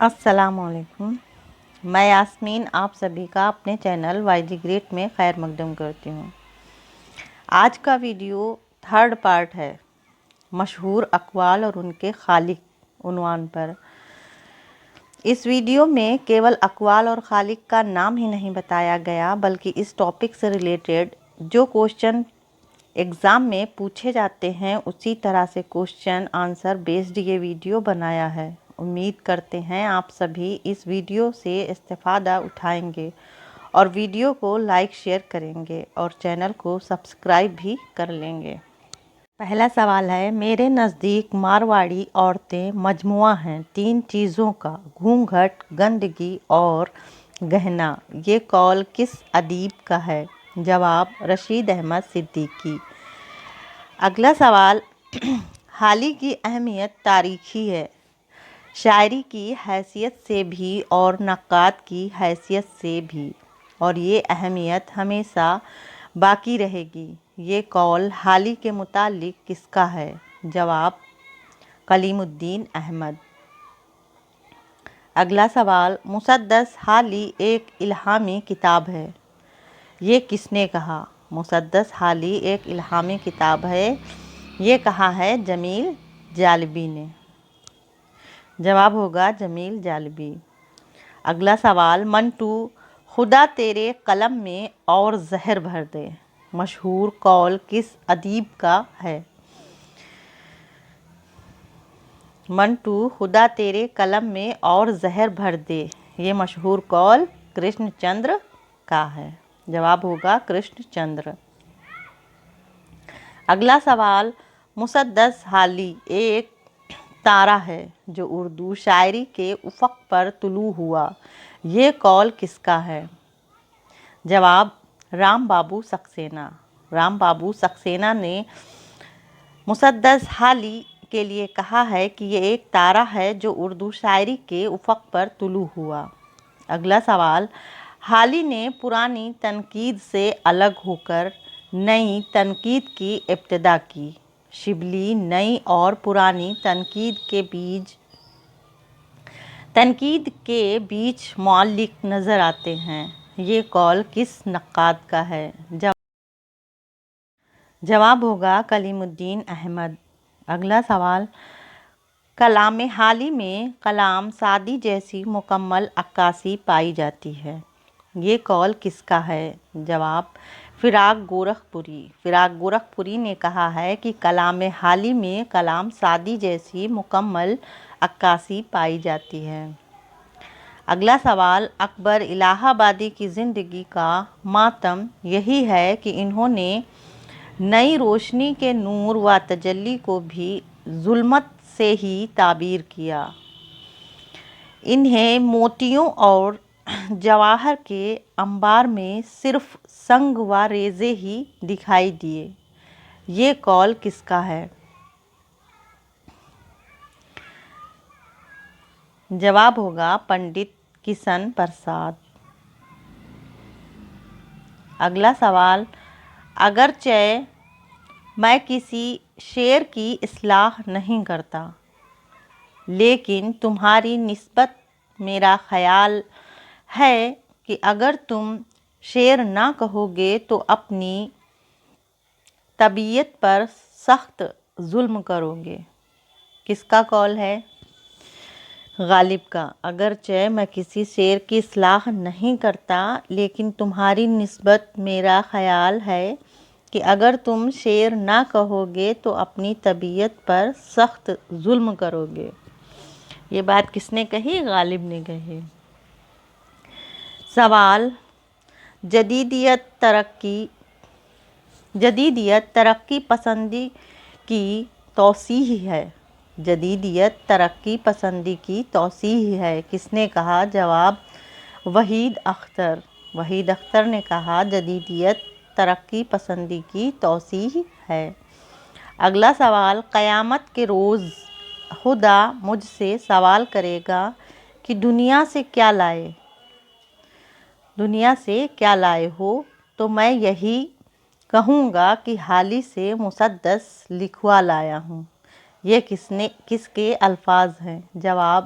السلام علیکم، میں یاسمین آپ سبھی کا اپنے چینل وائی جی گریٹ میں خیر مقدم کرتی ہوں۔ آج کا ویڈیو تھرڈ پارٹ ہے، مشہور اقوال اور ان کے خالق عنوان پر۔ اس ویڈیو میں کیول اقوال اور خالق کا نام ہی نہیں بتایا گیا بلکہ اس ٹاپک سے ریلیٹڈ جو کوشچن ایگزام میں پوچھے جاتے ہیں اسی طرح سے کوشچن آنسر بیسڈ یہ ویڈیو بنایا ہے۔ امید کرتے ہیں آپ سبھی اس ویڈیو سے استفادہ اٹھائیں گے اور ویڈیو کو لائک شیئر کریں گے اور چینل کو سبسکرائب بھی کر لیں گے۔ پہلا سوال ہے، میرے نزدیک مارواڑی عورتیں مجموعہ ہیں 3 چیزوں کا: گھونگھٹ، گندگی اور گہنا۔ یہ قول کس ادیب کا ہے؟ جواب: رشید احمد صدیقی۔ اگلا سوال، حالی کی اہمیت تاریخی ہے، شاعری کی حیثیت سے بھی اور نقاد کی حیثیت سے بھی، اور یہ اہمیت ہمیشہ باقی رہے گی۔ یہ قول حالی کے متعلق کس کا ہے؟ جواب: کلیم الدین احمد۔ اگلا سوال، مسدس حالی ایک الہامی کتاب ہے، یہ کس نے کہا؟ مسدس حالی ایک الہامی کتاب ہے، یہ کہا ہے جمیل جالبی نے۔ جواب ہوگا جمیل جالبی۔ اگلا سوال، منٹو خدا تیرے قلم میں اور زہر بھر دے، مشہور قول کس ادیب کا ہے؟ منٹو خدا تیرے قلم میں اور زہر بھر دے، یہ مشہور قول کرشن چندر کا ہے۔ جواب ہوگا کرشن چندر۔ اگلا سوال، مسدس حالی ایک تارہ ہے جو اردو شاعری کے افق پر طلوع ہوا، یہ قول کس کا ہے؟ جواب: رام بابو سکسینہ۔ رام بابو سکسینہ نے مسدس حالی کے لیے کہا ہے کہ یہ ایک تارہ ہے جو اردو شاعری کے افق پر طلوع ہوا۔ اگلا سوال، حالی نے پرانی تنقید سے الگ ہو کر نئی تنقید کی ابتدا کی۔ شبلی نئی اور پرانی تنقید کے بیچ معلق نظر آتے ہیں، یہ قول کس نقاد کا ہے؟ جواب ہوگا کلیم الدین احمد۔ اگلا سوال، کلام حالی میں کلام سعدی جیسی مکمل عکاسی پائی جاتی ہے، یہ قول کس کا ہے؟ جواب: فراق گورکھپوری۔ فراق گورکھپوری نے کہا ہے کہ کلام حالی میں کلام سعدی جیسی مکمل عکاسی پائی جاتی ہے۔ اگلا سوال، اکبر الہ آبادی کی زندگی کا ماتم یہی ہے کہ انہوں نے نئی روشنی کے نور و تجلی کو بھی ظلمت سے ہی تعبیر کیا۔ انہیں موتیوں اور جواہر کے انبار میں صرف سنگ و ریزے ہی دکھائی دیے، یہ قول کس کا ہے؟ جواب ہوگا پنڈت کشن پرساد۔ اگلا سوال، اگرچہ میں کسی شعر کی اصلاح نہیں کرتا لیکن تمہاری نسبت میرا خیال ہے کہ اگر تم شعر نہ کہو گے تو اپنی طبیعت پر سخت ظلم کرو گے، کس کا قول ہے؟ غالب کا۔ اگرچہ میں کسی شعر کی اصلاح نہیں کرتا لیکن تمہاری نسبت میرا خیال ہے کہ اگر تم شعر نہ کہو گے تو اپنی طبیعت پر سخت ظلم کرو گے، یہ بات کس نے کہی؟ غالب نے کہی۔ سوال، جدیدیت ترقی پسندی کی توسیع ہے۔ جدیدیت ترقی پسندی کی توسیع ہے، کس نے کہا؟ جواب: وحید اختر۔ وحید اختر نے کہا جدیدیت ترقی پسندی کی توسیع ہے۔ اگلا سوال، قیامت کے روز خدا مجھ سے سوال کرے گا کہ دنیا سے کیا لائے ہو، تو میں یہی کہوں گا کہ حالی سے مسدس لکھوا لایا ہوں، یہ کس کے الفاظ ہیں؟ جواب: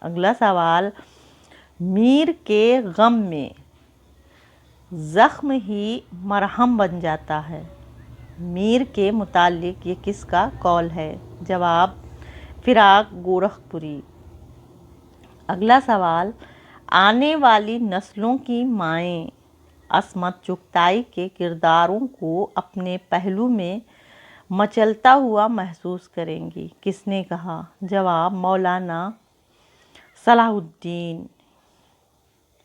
اگلا سوال، میر کے غم میں زخم ہی مرہم بن جاتا ہے، میر کے متعلق یہ کس کا قول ہے؟ جواب، فراق گورکھپوری۔ اگلا سوال، آنے والی نسلوں کی مائیں عصمت چغتائی کے کرداروں کو اپنے پہلو میں مچلتا ہوا محسوس کریں گی، کس نے کہا؟ جواب، مولانا صلاح الدین۔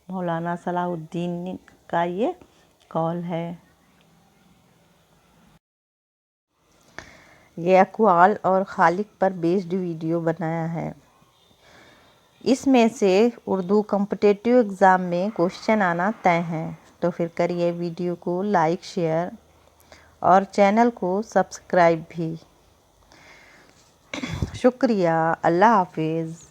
مولانا صلاح الدین کا یہ قول ہے۔ یہ اقوال اور خالق پر بیسڈ ویڈیو بنایا ہے۔ اس میں سے اردو کمپٹیٹیو ایگزام میں کوشچن آنا طے ہیں، تو پھر کریے ویڈیو کو لائک، شیئر اور چینل کو سبسکرائب بھی۔ شکریہ، اللہ حافظ۔